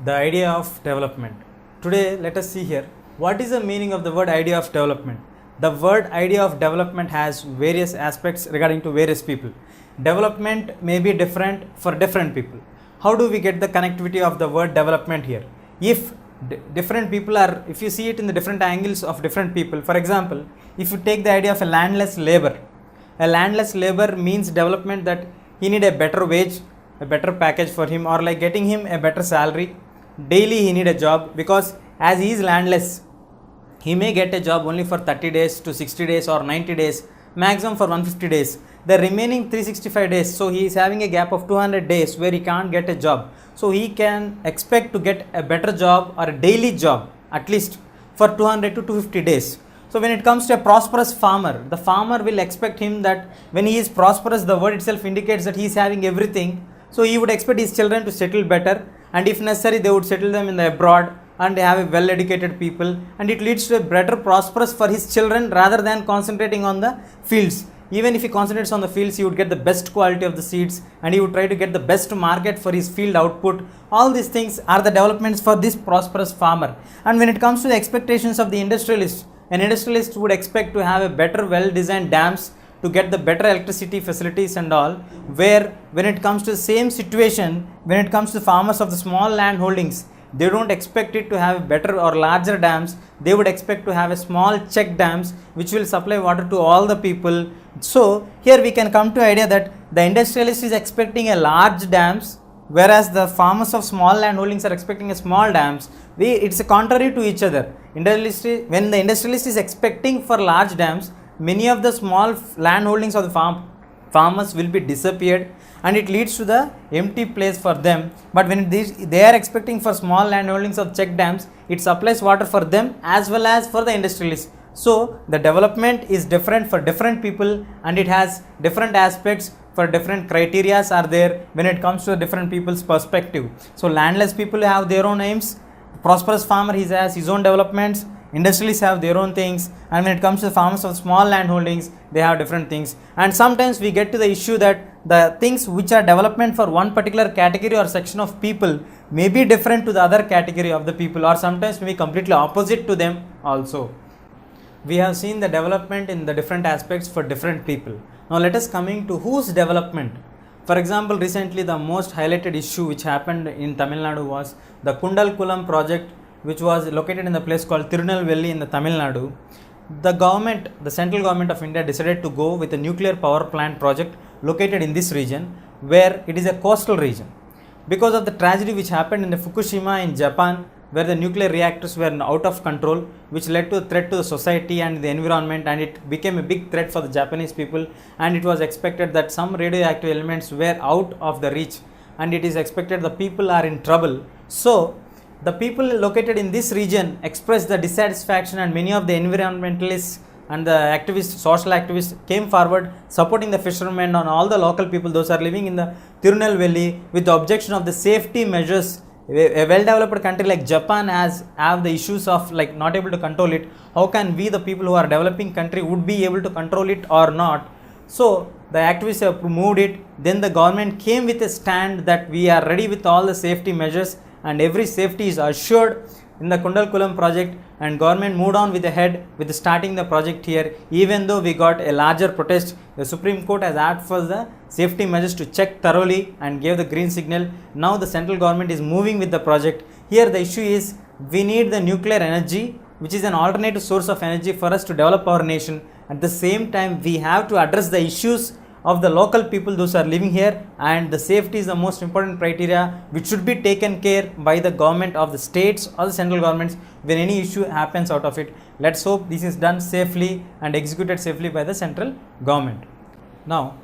the idea of development. Today let us see here what is the meaning of the word idea of development. The word idea of development has various aspects regarding to various people. Development may be different for different people. How do we get the connectivity of the word development here? If different people are, if you see it in the different angles of different people, for example, if you take the idea of a landless labor means development, that he need a better wage, a better package for him, or like getting him a better salary. Daily he need a job, because as he is landless, he may get a job only for 30 days to 60 days or 90 days, maximum for 150 days. The remaining 365 days, so he is having a gap of 200 days where he can't get a job. So he can expect to get a better job or a daily job at least for 200 to 250 days. So when it comes to a prosperous farmer, the farmer will expect him that when he is prosperous, the word itself indicates that he is having everything. So he would expect his children to settle better, and if necessary they would settle them in the abroad and they have a well educated people, and it leads to a better prosperous for his children rather than concentrating on the fields. Even if he concentrates on the fields, he would get the best quality of the seeds and he would try to get the best market for his field output. All these things are the developments for this prosperous farmer. And when it comes to the expectations of the industrialist, an industrialist would expect to have a better well designed dams to get the better electricity facilities and all, where when it comes to the same situation, when it comes to farmers of the small land holdings, they don't expect it to have better or larger dams. They would expect to have a small check dams which will supply water to all the people. So here we can come to idea that the industrialist is expecting a large dams, whereas the farmers of small land holdings are expecting a small dams. It's a contrary to each other. When the industrialist is expecting for large dams, many of the small land holdings of the farmers will be disappeared, and it leads to the empty place for them. But when they are expecting for small land holdings of check dams, it supplies water for them as well as for the industrialists. So the development is different for different people, and it has different aspects for different criterias are there when it comes to different people's perspective. So landless people have their own aims, prosperous farmer he has his own developments, industrialists have their own things, and when it comes to the farmers of small land holdings, they have different things. And sometimes we get to the issue that the things which are development for one particular category or section of people may be different to the other category of the people, or sometimes may be completely opposite to them also. We have seen the development in the different aspects for different people. Now let us coming to whose development. For example, recently the most highlighted issue which happened in Tamil Nadu was the Kundalkulam project, which was located in the place called Tirunelveli in the Tamil Nadu. The central government of India decided to go with a nuclear power plant project located in this region, where it is a coastal region. Because of the tragedy which happened in the Fukushima in Japan, where the nuclear reactors were out of control, which led to a threat to the society and the environment, and it became a big threat for the Japanese people, and it was expected that some radioactive elements were out of the reach, and it is expected the people are in trouble. So the people located in this region expressed the dissatisfaction, and many of the environmentalists and the activists, social activists came forward supporting the fishermen and all the local people, those are living in the Tirunelveli, with the objection of the safety measures. A well-developed country like Japan have the issues of like not able to control it. How can we, the people who are developing country, would be able to control it or not? So the activists have moved it. Then the government came with a stand that we are ready with all the safety measures, and every safety is assured in the Kundalkulam project, and government moved on with the head with starting the project here. Even though we got a larger protest, the Supreme Court has asked for the safety measures to check thoroughly and gave the green signal. Now the central government is moving with the project. Here the issue is we need the nuclear energy, which is an alternative source of energy for us to develop our nation. At the same time, we have to address the issues of the local people, those are living here, and the safety is the most important criteria which should be taken care by the government of the states or the central governments when any issue happens out of it. Let's hope this is done safely and executed safely by the central government. Now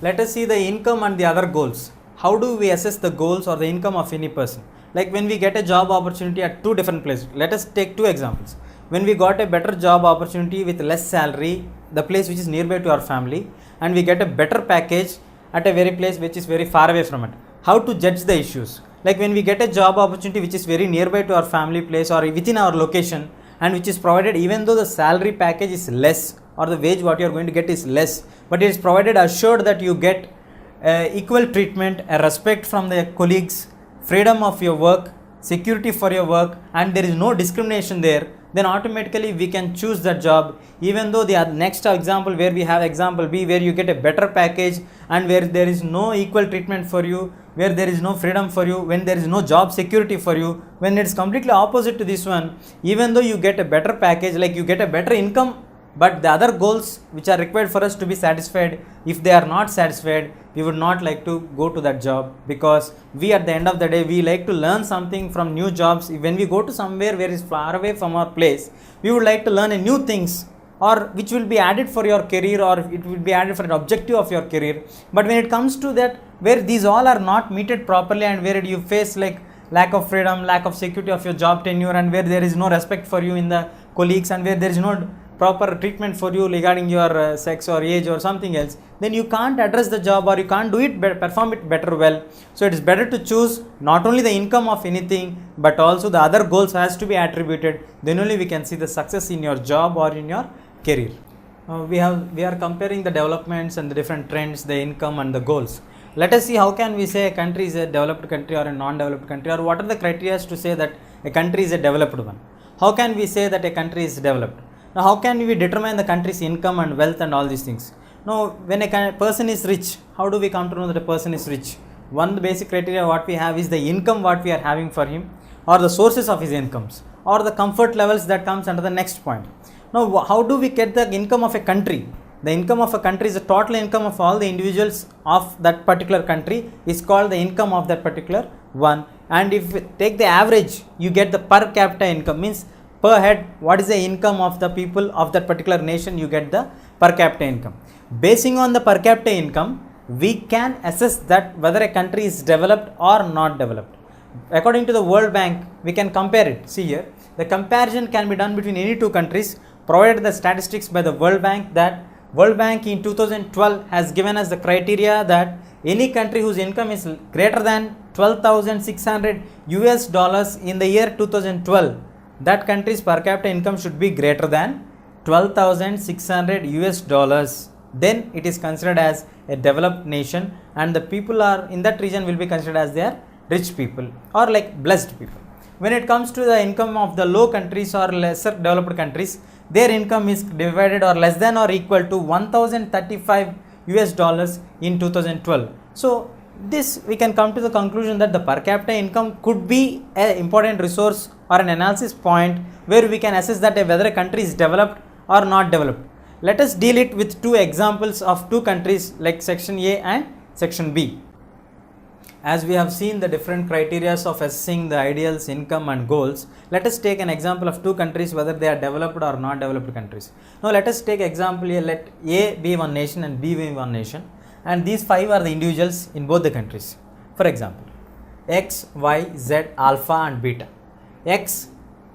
let us see the income and the other goals. How do we assess the goals or the income of any person? Like when we get a job opportunity at two different places, let us take two examples. When we got a better job opportunity with less salary, the place which is nearby to our family, and we get a better package at a very place which is very far away from it. How to judge the issues? Like when we get a job opportunity which is very nearby to our family place or within our location, and which is provided even though the salary package is less or the wage what you are going to get is less, but it is provided assured that you get equal treatment, a respect from the colleagues, freedom of your work, security for your work, and there is no discrimination there, then automatically we can choose that job. Even though the next example where we have example B, where you get a better package and where there is no equal treatment for you, where there is no freedom for you, when there is no job security for you, when it is completely opposite to this one, even though you get a better package, like you get a better income, but the other goals which are required for us to be satisfied, if they are not satisfied, we would not like to go to that job, because we at the end of the day, we like to learn something from new jobs. When we go to somewhere where is far away from our place, we would like to learn a new things, or which will be added for your career, or it will be added for an objective of your career. But when it comes to that, where these all are not meted properly, and where you face like lack of freedom, lack of security of your job tenure, and where there is no respect for you in the colleagues, and where there is no proper treatment for you regarding your sex or age or something else, then you can't address the job, or you can't do it, perform it better well. So it is better to choose not only the income of anything, but also the other goals has to be attributed. Then only we can see the success in your job or in your career. We are comparing the developments and the different trends, the income and the goals. Let us see how can we say a country is a developed country or a non-developed country, or what are the criteria to say that a country is a developed one. How can we say that a country is developed? Now, how can we determine the country's income and wealth and all these things? Now, when a person is rich, how do we come to know that a person is rich? One basic criteria what we have is the income what we are having for him, or the sources of his incomes, or the comfort levels that comes under the next point. Now, how do we get the income of a country? The income of a country is the total income of all the individuals of that particular country is called the income of that particular one. And if we take the average, you get the per capita income, means per head, what is the income of the people of that particular nation, you get the per capita income. Basing on the per capita income, we can assess that whether a country is developed or not developed. According to the World Bank, we can compare it. See here, the comparison can be done between any two countries, provided the statistics by the World Bank. That World Bank in 2012 has given us the criteria that any country whose income is greater than 12,600 US dollars in the year 2012, that country's per capita income should be greater than 12,600 US dollars. Then it is considered as a developed nation, and the people are in that region will be considered as they are rich people or like blessed people. When it comes to the income of the low countries or lesser developed countries, their income is divided or less than or equal to 1,035 US dollars in 2012. So this we can come to the conclusion that the per capita income could be an important resource or an analysis point where we can assess that whether a country is developed or not developed. Let us deal it with two examples of two countries like section A and section B. As we have seen the different criteria of assessing the ideals, income and goals, let us take an example of two countries whether they are developed or not developed countries. Now let us take example here, let A be one nation and B be one nation, and these five are the individuals in both the countries. For example, X, Y, Z, alpha and beta. X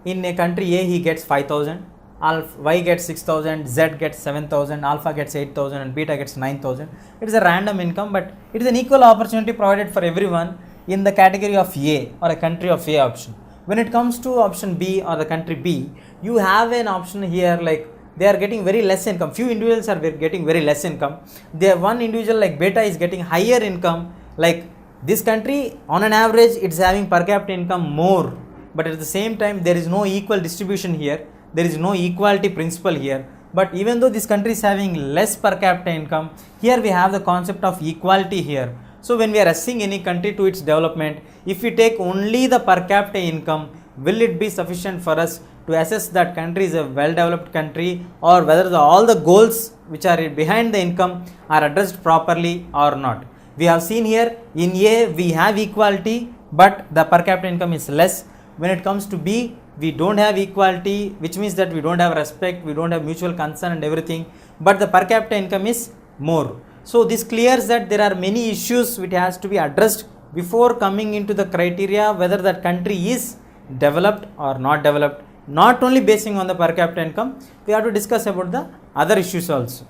in a country A, he gets 5,000, alpha, Y gets 6,000, Z gets 7,000, alpha gets 8,000 and beta gets 9,000. It is a random income, but it is an equal opportunity provided for everyone in the category of A or a country of A option. When it comes to option B or the country B, you have an option here like they are getting very less income. Few individuals are getting very less income. There one individual like beta is getting higher income. Like this country on an average it is having per capita income more, but at the same time there is no equal distribution here. There is no equality principle here. But even though this country is having less per capita income, here we have the concept of equality here. So when we are assessing any country to its development, if we take only the per capita income, will it be sufficient for us to assess that country is a well developed country, or whether all the goals which are behind the income are addressed properly or not? We have seen here in A we have equality, but the per capita income is less. When it comes to B, we don't have equality, which means that we don't have respect, we don't have mutual concern and everything, but the per capita income is more. So this clears that there are many issues which has to be addressed before coming into the criteria whether that country is developed or not developed. Not only basing on the per capita income, we have to discuss about the other issues also.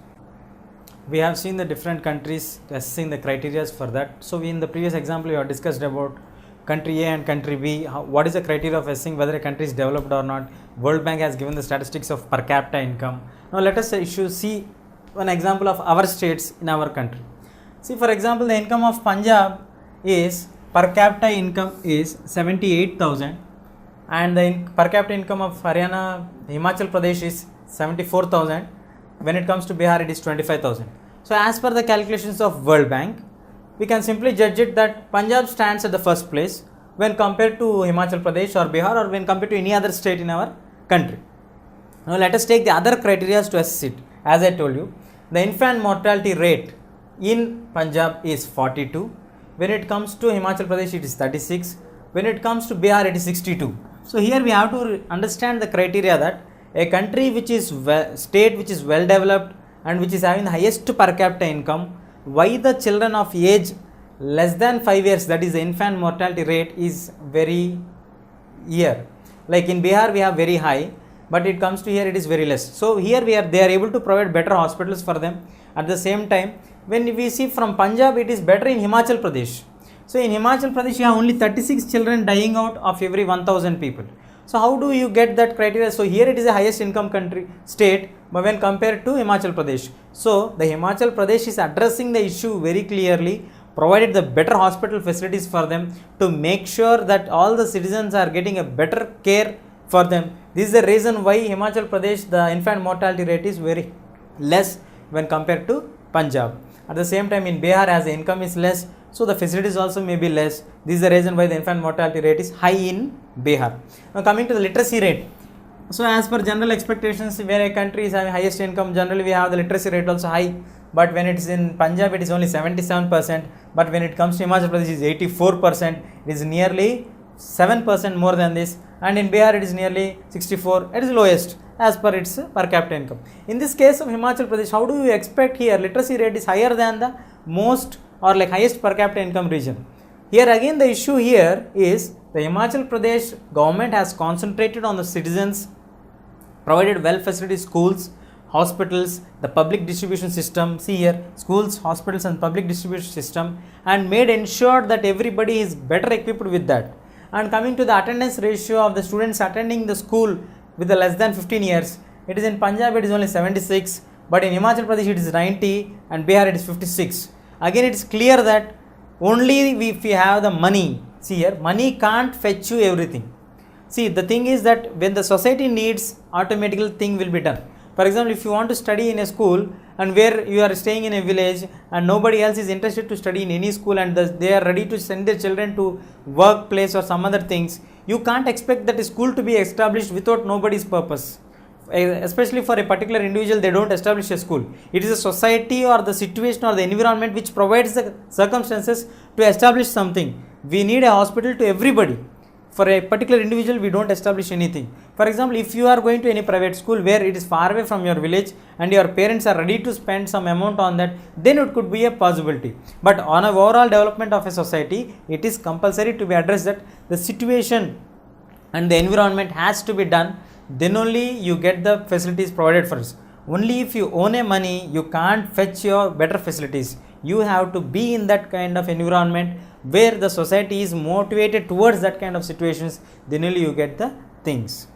We have seen the different countries assessing the criteria for that. So in the previous example we have discussed about country A and country B, what is the criteria of assessing whether a country is developed or not. World Bank has given the statistics of per capita income. Now let us see one example of our states in our country. See, for example, the income of Punjab is per capita income is 78,000 and the per capita income of Haryana, Himachal Pradesh is 74,000. When it comes to Bihar, it is 25,000. So as per the calculations of World Bank, we can simply judge it that Punjab stands at the first place when compared to Himachal Pradesh or Bihar, or when compared to any other state in our country. Now let us take the other criteria to assess it. As I told you, the infant mortality rate in Punjab is 42. When it comes to Himachal Pradesh, it is 36. When it comes to Bihar, it is 62. So here we have to understand the criteria that a country which is state which is well developed and which is having the highest per capita income, why the children of age less than 5 years, that is the infant mortality rate, is very here. Like in Bihar we have very high, but it comes to here it is very less. So here they are able to provide better hospitals for them. At the same time, when we see from Punjab, it is better in Himachal Pradesh. So in Himachal Pradesh you have only 36 children dying out of every 1000 people. So how do you get that criteria? So here it is the highest income country state, but when compared to Himachal Pradesh. So the Himachal Pradesh is addressing the issue very clearly, provided the better hospital facilities for them to make sure that all the citizens are getting a better care for them. This is the reason why Himachal Pradesh, the infant mortality rate is very less when compared to Punjab. At the same time in Bihar, as the income is less, so the facilities also may be less. This is the reason why the infant mortality rate is high in Bihar. Now coming to the literacy rate. So as per general expectations, where a country is having highest income, generally we have the literacy rate also high. But when it is in Punjab, it is only 77%. But when it comes to Himachal Pradesh, it is 84%. It is nearly 7% more than this. And in Bihar, it is nearly 64. It is lowest as per its per capita income. In this case of Himachal Pradesh, how do you expect here literacy rate is higher than the most or like highest per capita income region? Here again the issue here is the Himachal Pradesh government has concentrated on the citizens, provided well facility schools, hospitals, the public distribution system. See here, schools, hospitals and public distribution system, and made ensure that everybody is better equipped with that. And coming to the attendance ratio of the students attending the school with the less than 15 years, it is in Punjab it is only 76, but in Himachal Pradesh it is 90 and Bihar it is 56. Again it is clear that only if we have the money, see here, money can't fetch you everything. See, the thing is that when the society needs, automatically thing will be done. For example, if you want to study in a school and where you are staying in a village and nobody else is interested to study in any school and they are ready to send their children to workplace or some other things, you can't expect that a school to be established without nobody's purpose. Especially for a particular individual, they don't establish a school. It is a society or the situation or the environment which provides the circumstances to establish something. We need a hospital to everybody. For a particular individual, we don't establish anything. For example, if you are going to any private school where it is far away from your village and your parents are ready to spend some amount on that, then it could be a possibility. But on an overall development of a society, it is compulsory to be addressed that the situation and the environment has to be done. Then only you get the facilities provided for us. Only if you own a money, you can't fetch your better facilities. You have to be in that kind of environment where the society is motivated towards that kind of situations, then only you get the things.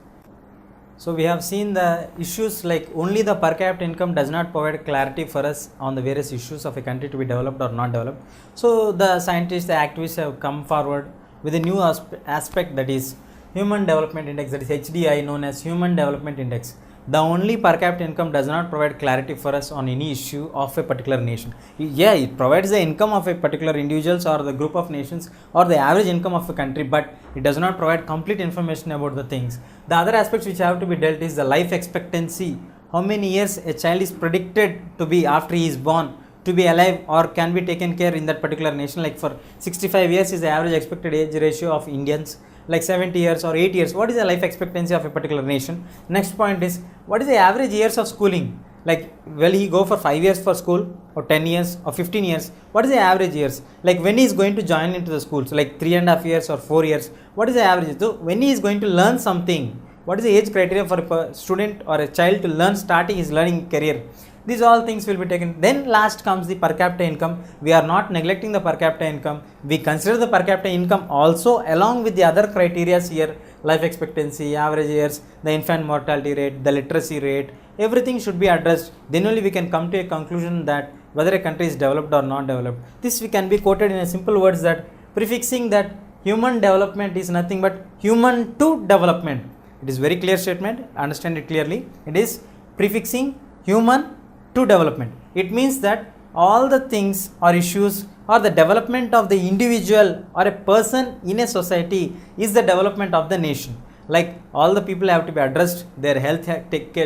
So we have seen the issues like only the per capita income does not provide clarity for us on the various issues of a country to be developed or not developed. So the scientists, the activists have come forward with a new aspect, that is Human Development Index, that is HDI, known as Human Development Index. The only per capita income does not provide clarity for us on any issue of a particular nation. Yeah, it provides the income of a particular individuals or the group of nations or the average income of a country, but it does not provide complete information about the things. The other aspects which have to be dealt is the life expectancy. How many years a child is predicted to be after he is born, to be alive or can be taken care in that particular nation. Like for 65 years is the average expected age ratio of Indians. Like 70 years or 8 years, what is the life expectancy of a particular nation? Next point is, what is the average years of schooling? Like, will he go for 5 years for school or 10 years or 15 years? What is the average years? Like when he is going to join into the school, so like 3.5 years or 4 years, what is the average? So when he is going to learn something, what is the age criteria for a student or a child to learn starting his learning career? These all things will be taken. Then last comes the per capita income. We are not neglecting the per capita income. We consider the per capita income also along with the other criteria here, life expectancy, average years, the infant mortality rate, the literacy rate, everything should be addressed. Then only we can come to a conclusion that whether a country is developed or not developed. This we can be quoted in a simple words that prefixing that human development is nothing but human to development. It is very clear statement, understand it clearly. It is prefixing human to development. It means that all the things or issues or the development of the individual or a person in a society is the development of the nation. Like all the people have to be addressed, their health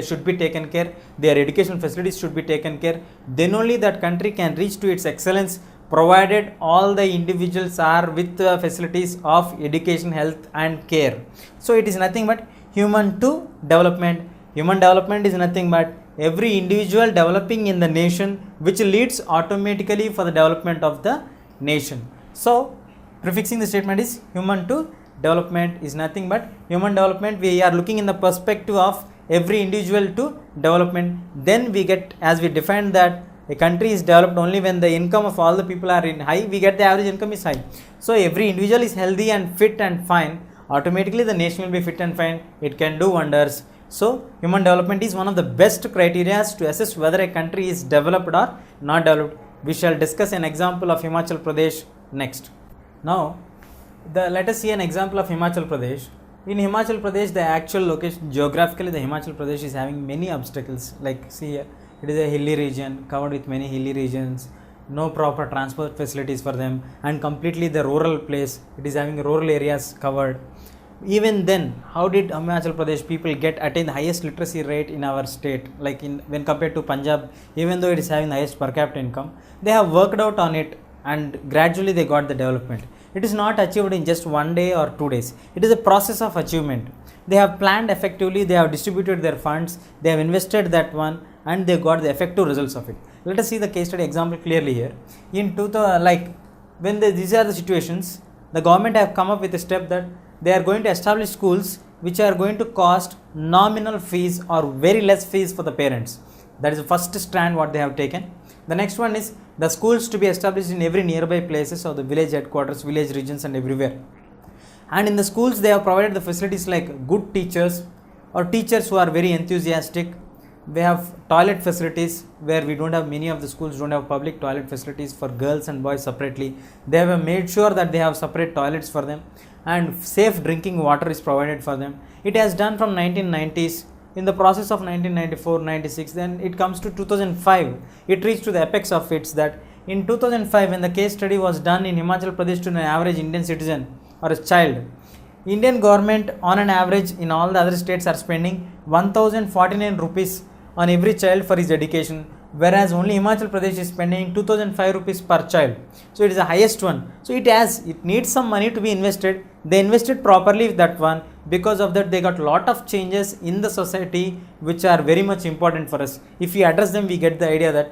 should be taken care, their educational facilities should be taken care, then only that country can reach to its excellence, provided all the individuals are with the facilities of education, health and care. So it is nothing but human to development. Human development is nothing but every individual developing in the nation, which leads automatically for the development of the nation. So prefixing the statement is human to development is nothing but human development. We are looking in the perspective of every individual to development. Then we get, as we defined that a country is developed only when the income of all the people are in high, we get the average income is high. So every individual is healthy and fit and fine, automatically the nation will be fit and fine, it can do wonders. So human development is one of the best criteria to assess whether a country is developed or not developed. We shall discuss an example of Himachal Pradesh next. Now let us see an example of Himachal Pradesh. In Himachal Pradesh, the actual location, geographically the Himachal Pradesh is having many obstacles. Like see here, it is a hilly region covered with many hilly regions, no proper transport facilities for them, and completely the rural place. It is having rural areas covered. Even then, how did Himachal Pradesh people attain the highest literacy rate in our state? Like when compared to Punjab, even though it is having the highest per capita income, they have worked out on it and gradually they got the development. It is not achieved in just one day or 2 days. It is a process of achievement. They have planned effectively, they have distributed their funds, they have invested that one, and they got the effective results of it. Let us see the case study example clearly here. In these are the situations, the government have come up with a step that they are going to establish schools which are going to cost nominal fees or very less fees for the parents. That is the first strand what they have taken. The next one is the schools to be established in every nearby places of the village headquarters, village regions and everywhere. And in the schools they have provided the facilities like good teachers or teachers who are very enthusiastic. They have toilet facilities where we don't have, many of the schools don't have public toilet facilities for girls and boys separately. They have made sure that they have separate toilets for them and safe drinking water is provided for them. It has done from 1990s. In the process of 1994-96, then it comes to 2005. It reached to the apex of its that in 2005 when the case study was done in Himachal Pradesh to an average Indian citizen or a child, Indian government on an average in all the other states are spending 1049 rupees on every child for his education, whereas only Himachal Pradesh is spending 2005 rupees per child. So it is the highest one. So it needs some money to be invested. They invested properly with that one. Because of that, they got a lot of changes in the society which are very much important for us. If we address them, we get the idea that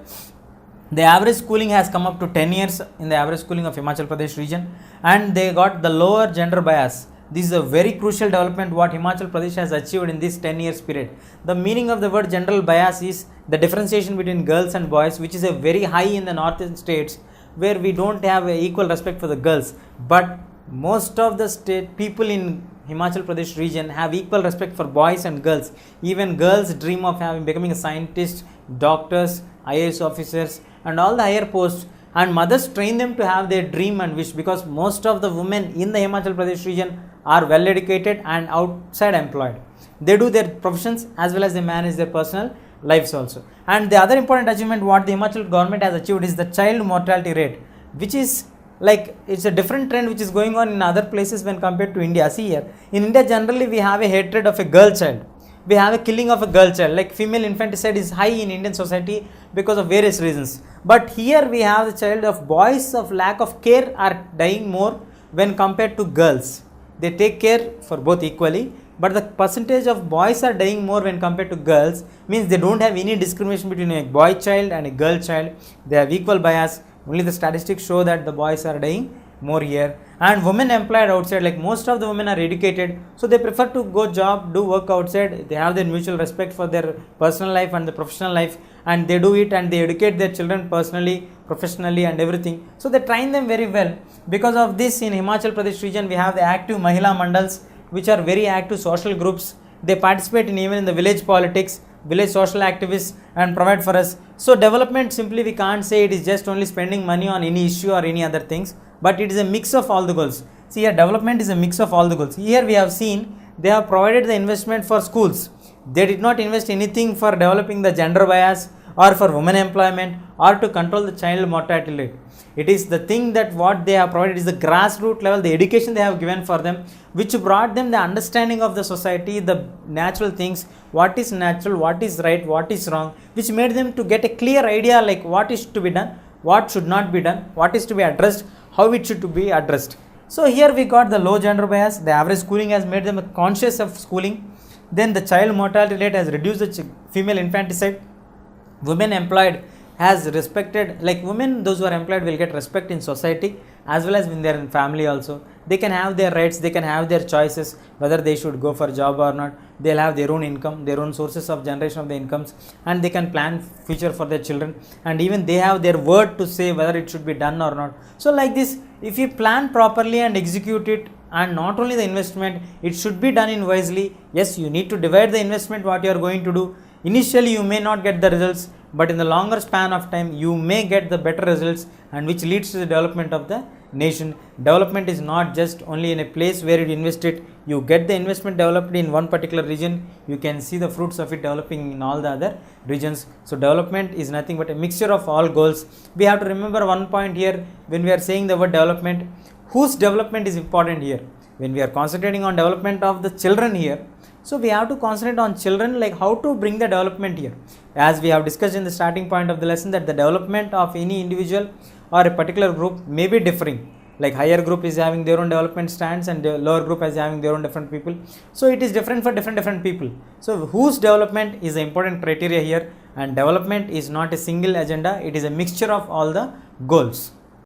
the average schooling has come up to 10 years in the average schooling of Himachal Pradesh region, and they got the lower gender bias. This is a very crucial development what Himachal Pradesh has achieved in this 10 years period. The meaning of the word gender bias is the differentiation between girls and boys, which is a very high in the northern states where we don't have equal respect for the girls. But most of the state people in Himachal Pradesh region have equal respect for boys and girls. Even girls dream of becoming a scientist, doctors, IAS officers and all the higher posts, and mothers train them to have their dream and wish, because most of the women in the Himachal Pradesh region are well educated and outside employed. They do their professions as well as they manage their personal lives also. And the other important achievement what the Himachal government has achieved is the child mortality rate, which is like it's a different trend which is going on in other places when compared to India. See here, in India generally we have a hatred of a girl child. We have a killing of a girl child, like female infanticide is high in Indian society because of various reasons. But here we have the child of boys of lack of care are dying more when compared to girls. They take care for both equally, but the percentage of boys are dying more when compared to girls, means they don't have any discrimination between a boy child and a girl child. They have equal bias. Only the statistics show that the boys are dying more here. And women employed outside, like most of the women are educated, so they prefer to go job, do work outside. They have their mutual respect for their personal life and the professional life, and they do it and they educate their children personally, professionally and everything. So they train them very well. Because of this, in Himachal Pradesh region we have the active Mahila Mandals, which are very active social groups. They participate in even in the village politics, village social activists, and provide for us. So development, simply we can't say it is just only spending money on any issue or any other things. but it is a mix of all the goals. See here, development is a mix of all the goals. Here we have seen they have provided the investment for schools. They did not invest anything for developing the gender bias or for women employment or to control the child mortality rate. It is the thing that what they have provided is the grassroots level, the education they have given for them, which brought them the understanding of the society, the natural things, what is natural, what is right, what is wrong, which made them to get a clear idea like what is to be done, what should not be done, what is to be addressed, how it should to be addressed. So here we got the low gender bias, the average schooling has made them conscious of schooling. Then the child mortality rate has reduced the female infanticide. Women employed has respected, like women, those who are employed will get respect in society as well as when they are in family also. They can have their rights, they can have their choices whether they should go for job or not. They'll have their own income, their own sources of generation of the incomes, and they can plan future for their children, and even they have their word to say whether it should be done or not. So like this, if you plan properly and execute it, and not only the investment, it should be done in wisely. Yes, you need to divide the investment what you are going to do. Initially you may not get the results, but in the longer span of time you may get the better results, and which leads to the development of the nation. Development is not just only in a place where you invest it. You get the investment developed in one particular region, you can see the fruits of it developing in all the other regions. So development is nothing but a mixture of all goals. We have to remember one point here when we are saying the word development. Whose development is important here? When we are concentrating on development of the children here, so we have to concentrate on children, like how to bring the development here. As we have discussed in the starting point of the lesson, that the development of any individual or a particular group may be differing. Like higher group is having their own development stands and the lower group is having their own different people. So it is different for different people. So whose development is the important criteria here, and development is not a single agenda, it is a mixture of all the goals.